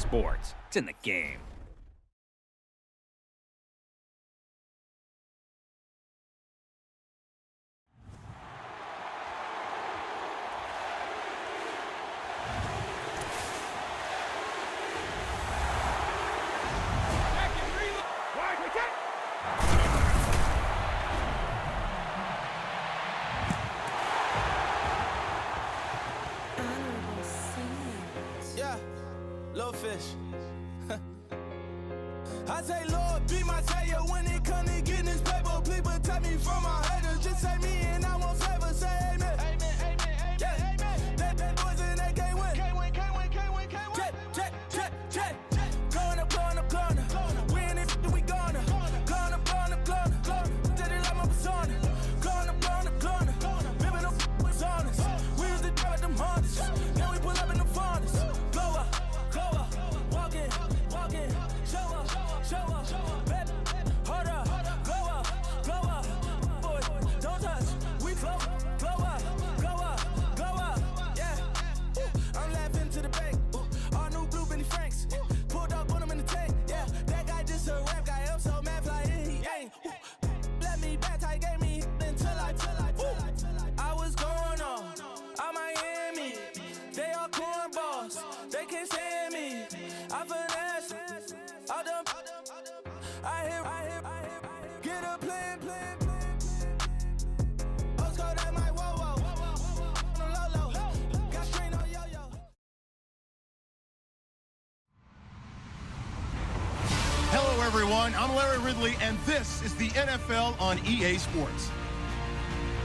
sports. It's in the game. Low fish. I say, Lord, be my savior when it comes to getting this paper. Please protect me from my haters. Just say me and I won't favor. Say amen. Amen, amen, amen, yeah. Amen. That boys and they can't win. Can't win, can't win, can't win, can't win. Jet. Going up. Win it, we gonna. Going up. Did it like my persona. Going up. Ripping up was honest. We used to drive at them Hondas. Now we pull up in the Fondas. Glow up. Walking, show up, baby, hold up, glow up, boy, don't touch, we glow up, yeah, I'm laughing to the bank, all new blue Benny Franks, pulled up, put him in the tank, yeah, that guy just a rap guy, I'm so mad, fly in, he ain't, let me back, I gave me until I was going on Miami, they all cornballs, they can't stand me, I finesse, all them, I hear, get a plan. Let's go, that my whoa, low, got screen on yo. Hello, everyone. I'm Larry Ridley, and this is the NFL on EA Sports.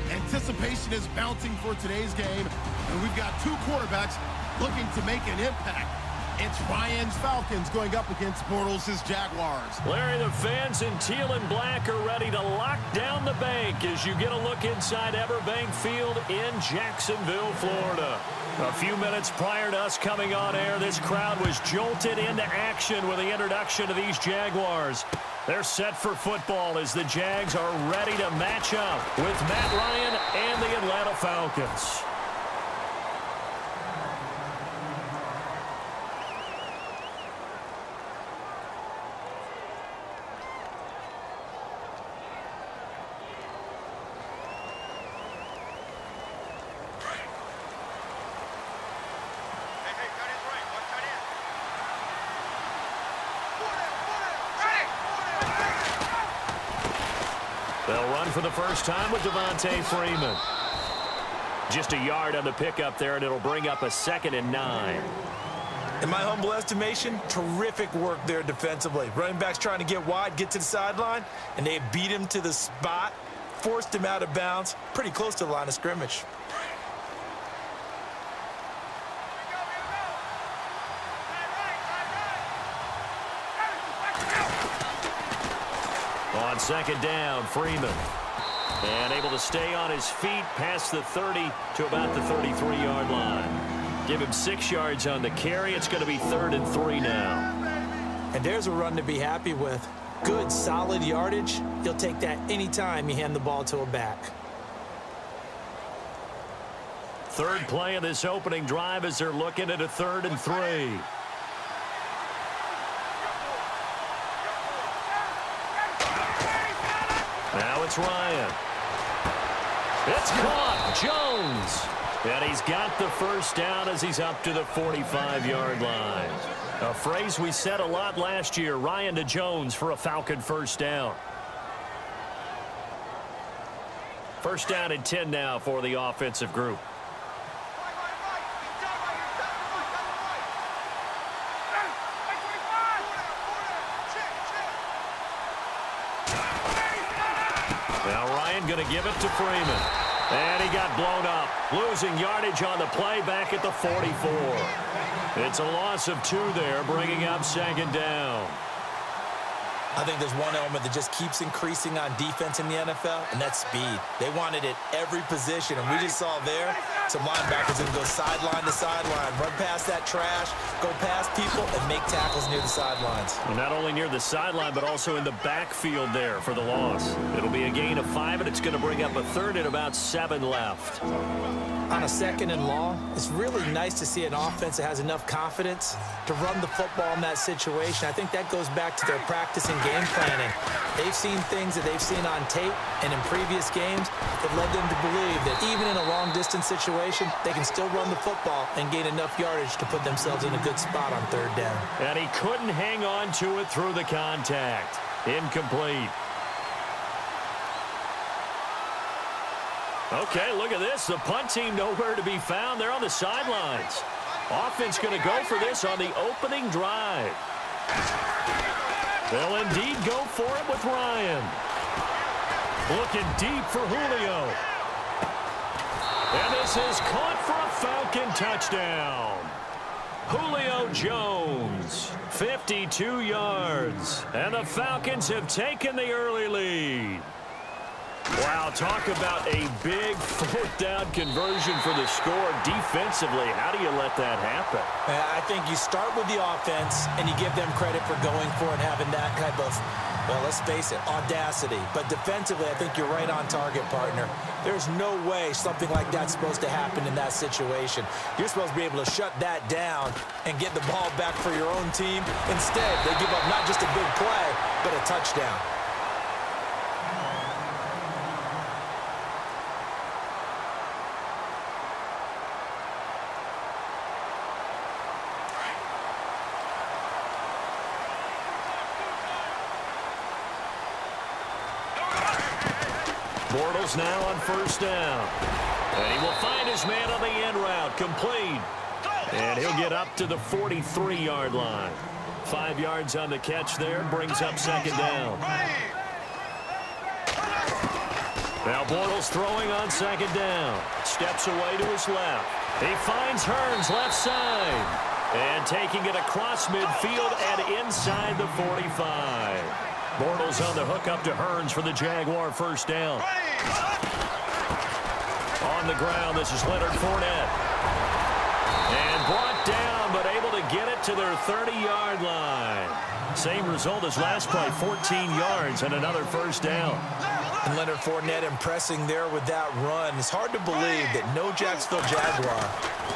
Anticipation is mounting for today's game, and we've got two quarterbacks looking to make an impact. It's Ryan's Falcons going up against Bortles' Jaguars. Larry, the fans in teal and black are ready to lock down the bank as you get a look inside Everbank Field in Jacksonville, Florida. A few minutes prior to us coming on air, this crowd was jolted into action with the introduction of these Jaguars. They're set for football as the Jags are ready to match up with Matt Ryan and the Atlanta Falcons. They'll run for the first time with Devontae Freeman. Just a yard on the pickup there, and it'll bring up a 2nd and 9. In my humble estimation, terrific work there defensively. Running backs trying to get wide, get to the sideline, and they beat him to the spot, forced him out of bounds, pretty close to the line of scrimmage. On 2nd down, Freeman. And able to stay on his feet past the 30 to about the 33-yard line. Give him 6 yards on the carry. It's going to be 3rd and 3 now. And there's a run to be happy with. Good, solid yardage. You'll take that anytime you hand the ball to a back. Third play of this opening drive as they're looking at a 3rd and 3. Now it's Ryan. It's caught. Jones. And he's got the first down as he's up to the 45-yard line. A phrase we said a lot last year, Ryan to Jones for a Falcon first down. First down and 10 now for the offensive group. Now Ryan going to give it to Freeman. And he got blown up, losing yardage on the play back at the 44. It's a loss of 2 there, bringing up 2nd down. I think there's one element that just keeps increasing on defense in the NFL, and that's speed. They want it at every position, and we just saw there some linebackers that go sideline to sideline, run past that trash, go past people, and make tackles near the sidelines. Well, not only near the sideline, but also in the backfield there for the loss. It'll be a gain of 5, and it's going to bring up a third and about 7 left. On a 2nd and long, it's really nice to see an offense that has enough confidence to run the football in that situation. I think that goes back to their practice and game planning. They've seen things that they've seen on tape and in previous games that led them to believe that even in a long-distance situation, they can still run the football and gain enough yardage to put themselves in a good spot on 3rd down. And he couldn't hang on to it through the contact. Incomplete. Okay, look at this. The punt team nowhere to be found. They're on the sidelines. Offense going to go for this on the opening drive. They'll indeed go for it with Ryan. Looking deep for Julio. And this is caught for a Falcon touchdown. Julio Jones, 52 yards. And the Falcons have taken the early lead. Wow, talk about a big 4th down conversion for the score. Defensively, how do you let that happen? I think you start with the offense, and you give them credit for going for it, having that type of, well, let's face it, audacity. But defensively, I think you're right on target, partner. There's no way something like that's supposed to happen in that situation. You're supposed to be able to shut that down and get the ball back for your own team. Instead, they give up not just a big play, but a touchdown. Bortles now on 1st down. And he will find his man on the end route. Complete. And he'll get up to the 43-yard line. 5 yards on the catch there. Brings up 2nd down. Now Bortles throwing on 2nd down. Steps away to his left. He finds Hearns left side. And taking it across midfield and inside the 45. Bortles on the hook up to Hearns for the Jaguar 1st down. On the ground, this is Leonard Fournette. And brought down, but able to get it to their 30-yard line. Same result as last play, 14 yards and another 1st down. And Leonard Fournette impressing there with that run. It's hard to believe that no Jacksonville Jaguar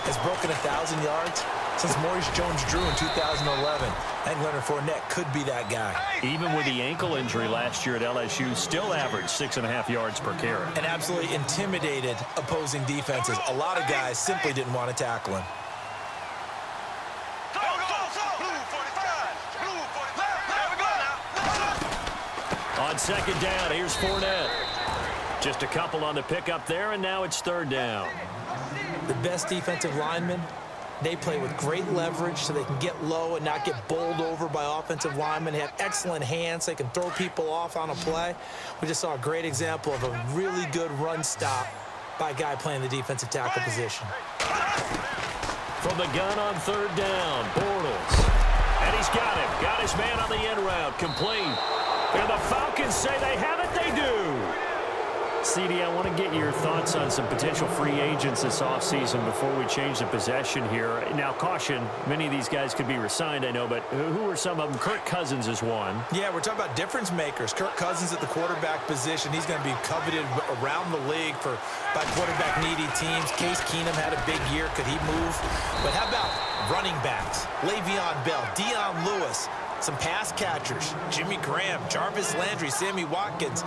has broken 1,000 yards since Maurice Jones-Drew in 2011. I think Leonard Fournette could be that guy. Even with the ankle injury last year at LSU, still averaged 6.5 yards per carry. And absolutely intimidated opposing defenses. A lot of guys simply didn't want to tackle him. On 2nd down, here's Fournette. Just a couple on the pickup there, and now it's 3rd down. The best defensive linemen, they play with great leverage so they can get low and not get bowled over by offensive linemen. They have excellent hands. They can throw people off on a play. We just saw a great example of a really good run stop by a guy playing the defensive tackle position. From the gun on 3rd down, Bortles. And he's got him. Got his man on the end route. Complete. And the Falcons say they have it. They do. CD, I want to get your thoughts on some potential free agents this offseason before we change the possession here. Now, caution, many of these guys could be re-signed, I know, but who are some of them? Kirk Cousins is one. Yeah, we're talking about difference makers. Kirk Cousins at the quarterback position. He's going to be coveted around the league by quarterback-needy teams. Case Keenum had a big year. Could he move? But how about running backs? Le'Veon Bell, Dion Lewis, some pass catchers, Jimmy Graham, Jarvis Landry, Sammy Watkins.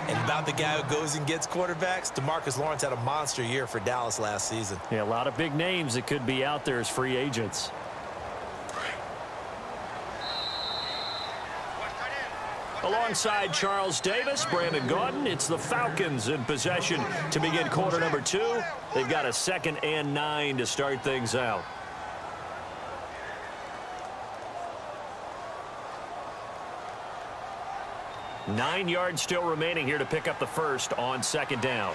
And about the guy who goes and gets quarterbacks, DeMarcus Lawrence had a monster year for Dallas last season. Yeah, a lot of big names that could be out there as free agents. Alongside Charles Davis, Brandon Gaudin, it's the Falcons in possession to begin quarter number 2. They've got a 2nd and 9 to start things out. Nine yards still remaining here to pick up the first on 2nd down.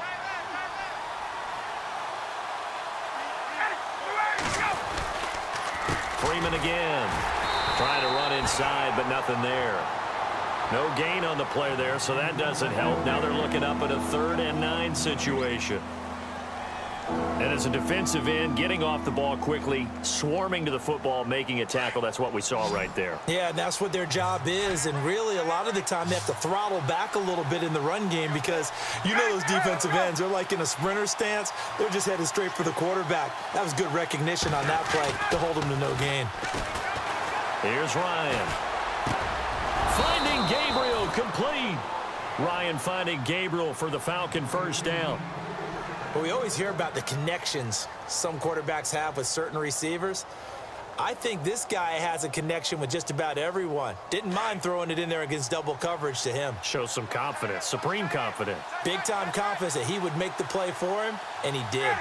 Freeman again. Trying to run inside, but nothing there. No gain on the play there, so that doesn't help. Now they're looking up at a 3rd and 9 situation. And as a defensive end, getting off the ball quickly, swarming to the football, making a tackle, that's what we saw right there. Yeah, and that's what their job is. And really, a lot of the time, they have to throttle back a little bit in the run game because you know those defensive ends, they're like in a sprinter stance. They're just headed straight for the quarterback. That was good recognition on that play to hold them to no gain. Here's Ryan. Finding Gabriel, complete. Ryan finding Gabriel for the Falcon first down. Well, we always hear about the connections some quarterbacks have with certain receivers. I think this guy has a connection with just about everyone. Didn't mind throwing it in there against double coverage to him. Shows some confidence, supreme confidence. Big-time confidence that he would make the play for him, and he did.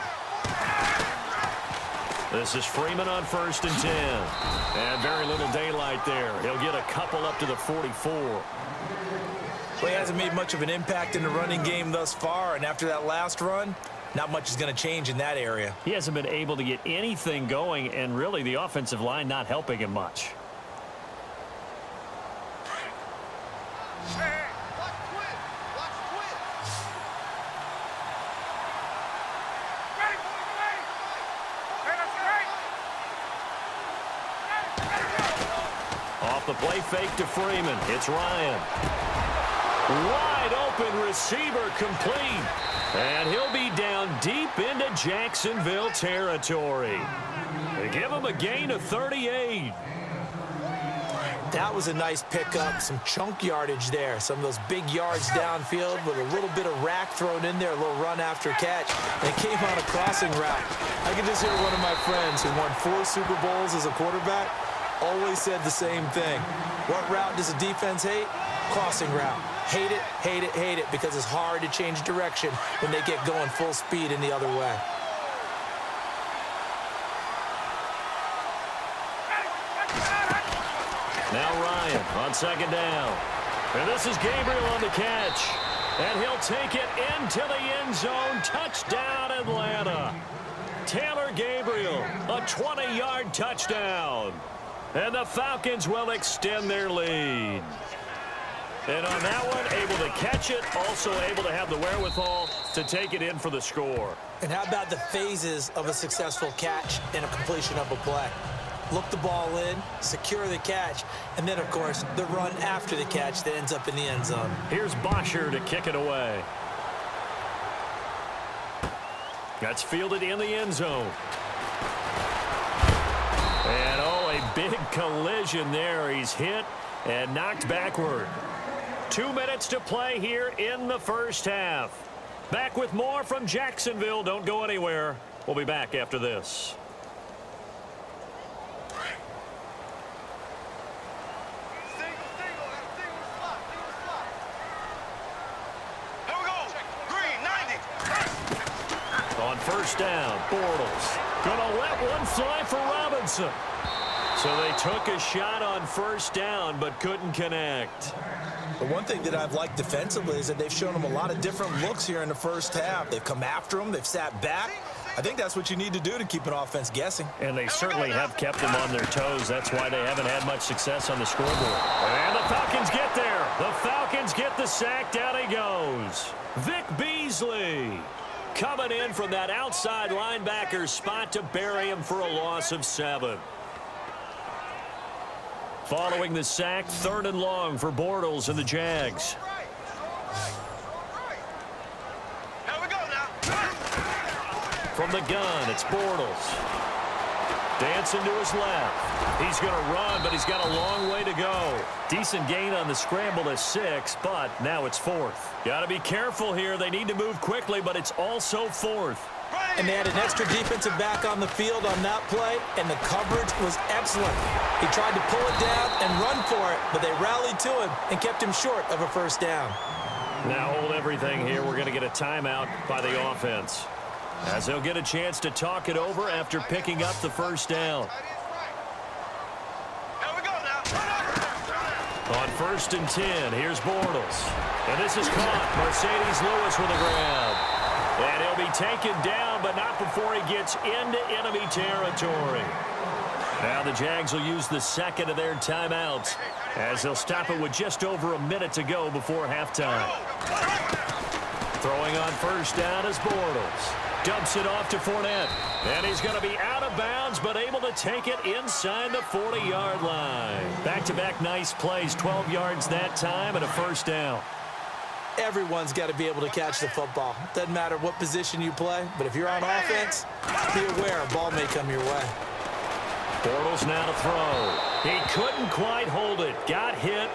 This is Freeman on 1st and 10. And very little daylight there. He'll get a couple up to the 44. Well, he hasn't made much of an impact in the running game thus far, and after that last run, not much is going to change in that area. He hasn't been able to get anything going, and really the offensive line not helping him much. Off the play fake to Freeman. It's Ryan. Wide open receiver complete. And he'll be down deep into Jacksonville territory. They give him a gain of 38. That was a nice pickup, some chunk yardage there. Some of those big yards downfield with a little bit of rack thrown in there, a little run after catch. And it came on a crossing route. I can just hear one of my friends who won 4 Super Bowls as a quarterback always said the same thing. What route does a defense hate? Crossing route. Hate it, hate it, hate it, because it's hard to change direction when they get going full speed in the other way. Now Ryan on 2nd down. And this is Gabriel on the catch. And he'll take it into the end zone. Touchdown, Atlanta. Taylor Gabriel, a 20-yard touchdown. And the Falcons will extend their lead. And on that one, able to catch it, also able to have the wherewithal to take it in for the score. And how about the phases of a successful catch and a completion of a play? Look the ball in, secure the catch, and then, of course, the run after the catch that ends up in the end zone. Here's Bosher to kick it away. That's fielded in the end zone. And, oh, a big collision there. He's hit and knocked backward. 2 minutes to play here in the first half. Back with more from Jacksonville. Don't go anywhere. We'll be back after this. On 1st down, Bortles gonna let one fly for Robinson. So they took a shot on 1st down but couldn't connect. But one thing that I've liked defensively is that they've shown them a lot of different looks here in the first half. They've come after them. They've sat back. I think that's what you need to do to keep an offense guessing. And they certainly have kept them on their toes. That's why they haven't had much success on the scoreboard. And the Falcons get there. The Falcons get the sack. Down he goes. Vic Beasley coming in from that outside linebacker spot to bury him for a loss of 7. Following the sack, 3rd and long for Bortles and the Jags. From the gun, it's Bortles. Dancing to his left. He's going to run, but he's got a long way to go. Decent gain on the scramble to 6, but now it's 4th. Got to be careful here. They need to move quickly, but it's also 4th. And they had an extra defensive back on the field on that play, and the coverage was excellent. He tried to pull it down and run for it, but they rallied to him and kept him short of a 1st down. Now hold everything here. We're going to get a timeout by the offense, as they'll get a chance to talk it over after picking up the 1st down. On 1st and 10, here's Bortles. And this is caught. Mercedes Lewis with a grab. And he'll be taken down, but not before he gets into enemy territory. Now the Jags will use the second of their timeouts as they'll stop it with just over a minute to go before halftime. Throwing on first down is Bortles. Dumps it off to Fournette. And he's going to be out of bounds, but able to take it inside the 40-yard line. Back-to-back nice plays, 12 yards that time and a first down. Everyone's got to be able to catch the football. Doesn't matter what position you play, but if you're on offense, be aware a ball may come your way. Bortles now to throw. He couldn't quite hold it. Got hit.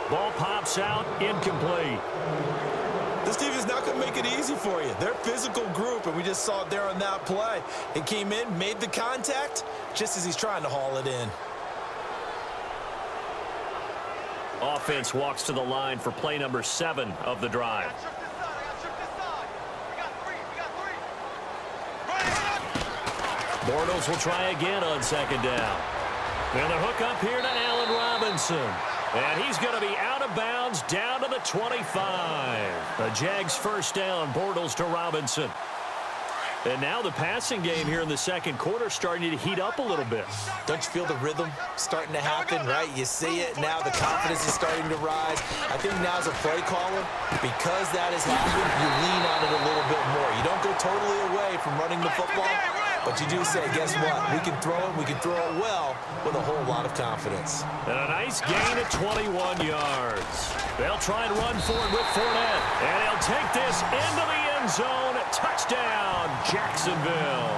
Ball pops out, incomplete. This team is not going to make it easy for you. They're a physical group, and we just saw it there on that play. He came in, made the contact, just as he's trying to haul it in. Offense walks to the line for play number 7 of the drive. Bortles will try again on second down. And the hook up here to Allen Robinson. And he's going to be out of bounds down to the 25. The Jags first down, Bortles to Robinson. And now the passing game here in the second quarter starting to heat up a little bit. Don't you feel the rhythm starting to happen, right? You see it now. The confidence is starting to rise. I think now as a play caller, because that has happened, you lean on it a little bit more. You don't go totally away from running the football, but you do say, guess what? We can throw it. We can throw it well with a whole lot of confidence. And a nice gain of 21 yards. They'll try and run for it with Fournette. And he'll take this into the end zone. Touchdown, Jacksonville.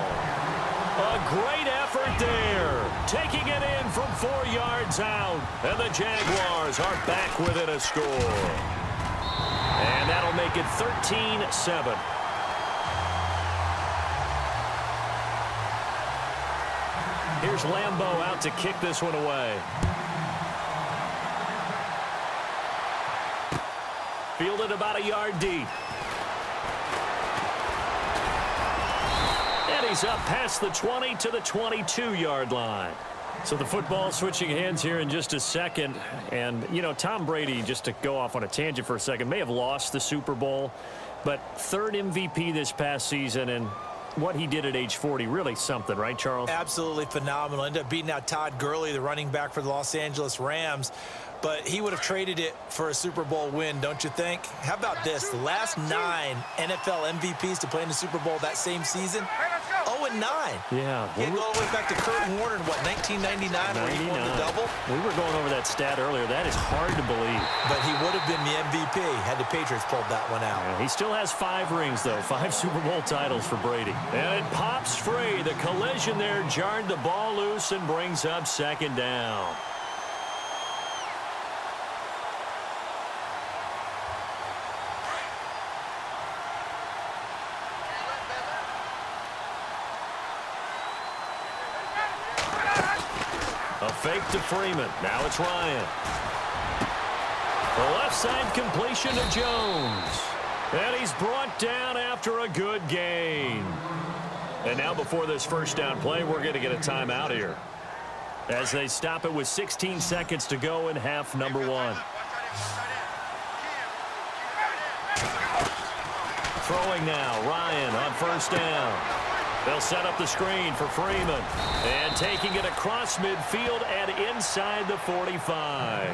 A great effort there. Taking it in from 4 yards out. And the Jaguars are back within a score. And that'll make it 13-7. Here's Lambeau out to kick this one away. Fielded about a yard deep. And he's up past the 20 to the 22-yard line. So the football switching hands here in just a second. And, you know, Tom Brady, just to go off on a tangent for a second, may have lost the Super Bowl, but third MVP this past season, and what he did at age 40, really something, right, Charles? Absolutely phenomenal. Ended up beating out Todd Gurley, the running back for the Los Angeles Rams. But he would have traded it for a Super Bowl win, don't you think? How about this? The last 9 NFL MVPs to play in the Super Bowl that same season, 0-9. Yeah. You go all the way back to Kurt Warner in, what, 1999 where he won the double? We were going over that stat earlier. That is hard to believe. But he would have been the MVP had the Patriots pulled that one out. Yeah, he still has 5 rings, though. 5 Super Bowl titles for Brady. And it pops free. The collision there jarred the ball loose and brings up second down. A fake to Freeman. Now it's Ryan. The left side completion to Jones. And he's brought down after a good gain. And now before this first down play, we're going to get a timeout here, as they stop it with 16 seconds to go in half number 1. Throwing now, Ryan on first down. They'll set up the screen for Freeman. And taking it across midfield and inside the 45.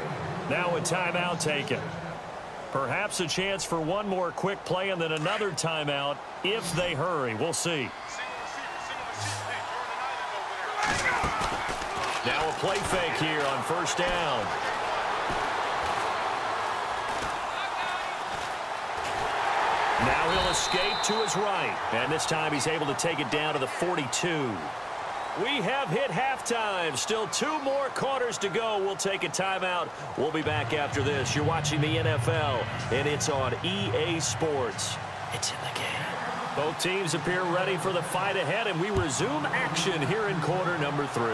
Now a timeout taken. Perhaps a chance for one more quick play and then another timeout if they hurry. We'll see. Now a play fake here on first down. Now he'll escape to his right. And this time he's able to take it down to the 42. We have hit halftime. Still 2 more quarters to go. We'll take a timeout. We'll be back after this. You're watching the NFL, and it's on EA Sports. It's in the game. Both teams appear ready for the fight ahead, and we resume action here in quarter number 3.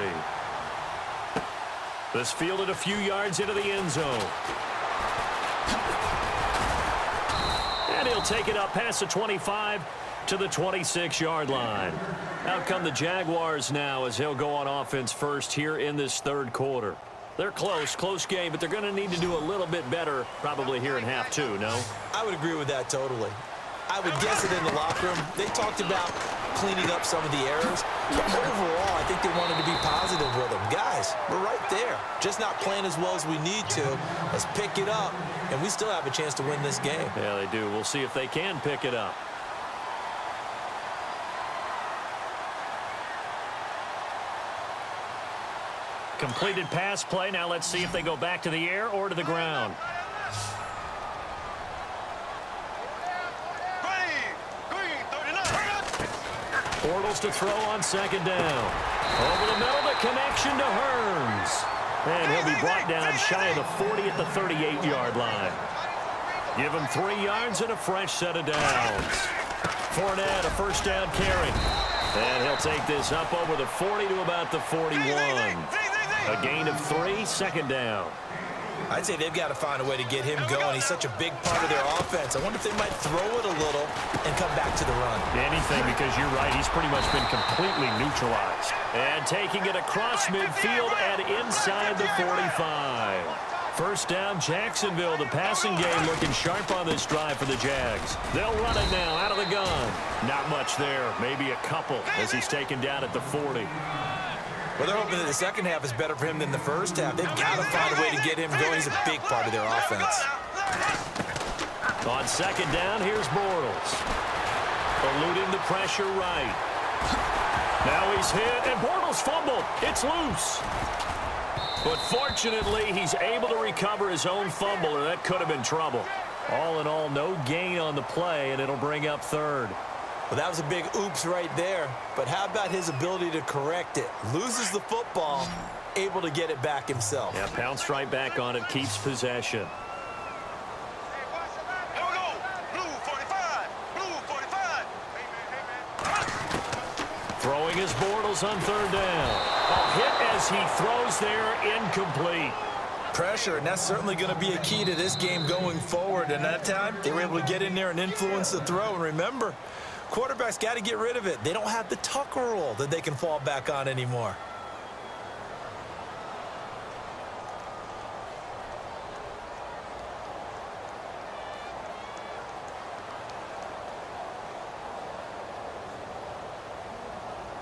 This fielded a few yards into the end zone. And he'll take it up past the 25 to the 26-yard line. Out come the Jaguars now as he'll go on offense first here in this third quarter. They're close game, but they're going to need to do a little bit better probably here in half 2, no? I would agree with that totally. I would guess it in the locker room. They talked about cleaning up some of the errors. But overall, I think they wanted to be positive with him. Guys, we're right there. Just not playing as well as we need to. Let's pick it up, and we still have a chance to win this game. Yeah, they do. We'll see if they can pick it up. Completed pass play. Now let's see if they go back to the air or to the ground. Bortles to throw on second down. Over the middle, the connection to Hearns. And he'll be brought down shy of the 40 at the 38-yard line. Give him 3 yards and a fresh set of downs. Fournette, a first down carry. And he'll take this up over the 40 to about the 41. A gain of 3, second down. I'd say they've got to find a way to get him going. He's such a big part of their offense. I wonder if they might throw it a little and come back to the run. Anything, because you're right. He's pretty much been completely neutralized. And taking it across midfield and inside the 45. First down, Jacksonville. The passing game looking sharp on this drive for the Jags. They'll run it now out of the gun. Not much there. Maybe a couple as he's taken down at the 40. Well, they're hoping that the second half is better for him than the first half. They've got to find a way to get him going. He's a big part of their offense. On second down, here's Bortles. Eluding the pressure right. Now he's hit, and Bortles fumbled. It's loose. But fortunately, he's able to recover his own fumble, or that could have been trouble. All in all, no gain on the play, and it'll bring up third. Well, that was a big oops right there. But how about his ability to correct it? Loses the football, able to get it back himself. Yeah, pounced right back on it, keeps possession. Here we go. Blue 45. Blue 45. Throwing his Bortles on third down. A hit as he throws there, incomplete. Pressure, and that's certainly going to be a key to this game going forward. And that time, they were able to get in there and influence the throw. And remember, quarterbacks got to get rid of it. They don't have the Tucker rule that they can fall back on anymore.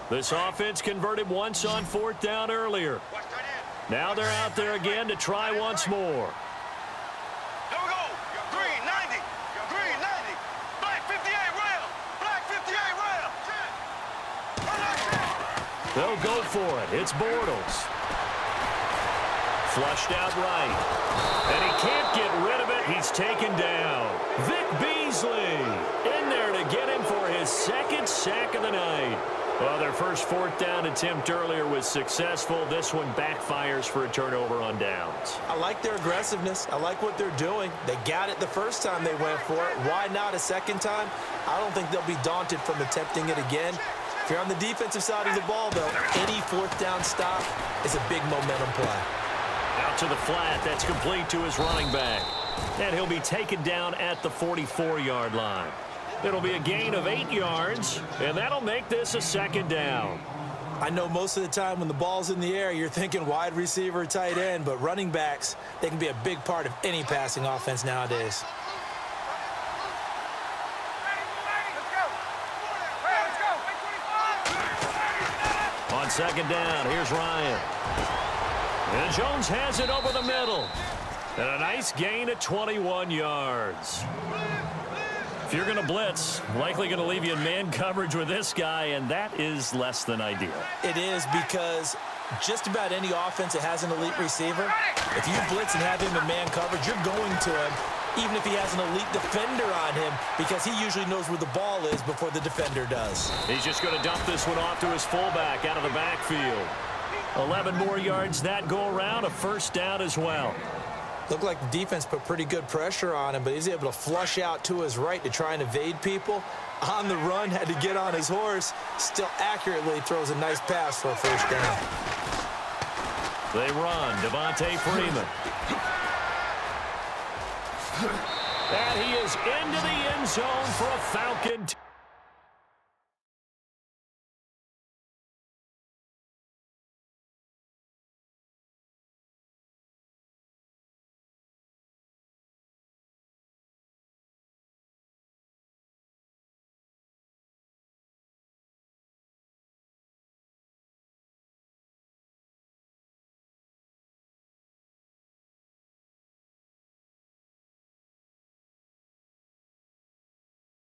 This offense converted once on fourth down earlier. Now they're out there again to try once more. Here we go. Green 90. Green 90. Black 58 rail. Black 58 rail. They'll go for it. It's Bortles. Flushed out right. And he can't get rid of it. He's taken down. Vic Beasley in there to get him for his second sack of the night. Well, their first fourth down attempt earlier was successful. This one backfires for a turnover on downs. I like their aggressiveness. I like what they're doing. They got it the first time they went for it. Why not a second time? I don't think they'll be daunted from attempting it again. If you're on the defensive side of the ball, though, any fourth down stop is a big momentum play. Out to the flat. That's complete to his running back. And he'll be taken down at the 44-yard line. It'll be a gain of 8 yards, and that'll make this a second down. I know most of the time when the ball's in the air, you're thinking wide receiver, tight end, but running backs, they can be a big part of any passing offense nowadays. On second down, here's Ryan. And Jones has it over the middle. And a nice gain at 21 yards. If you're going to blitz, likely going to leave you in man coverage with this guy, and that is less than ideal. It is, because just about any offense that has an elite receiver, if you blitz and have him in man coverage, you're going to him, even if he has an elite defender on him, because he usually knows where the ball is before the defender does. He's just going to dump this one off to his fullback out of the backfield. 11 more yards that go around, a first down as well. Looked like the defense put pretty good pressure on him, but he's able to flush out to his right to try and evade people. On the run, had to get on his horse. Still accurately throws a nice pass for a first down. They run. Devontae Freeman. And he is into the end zone for a Falcon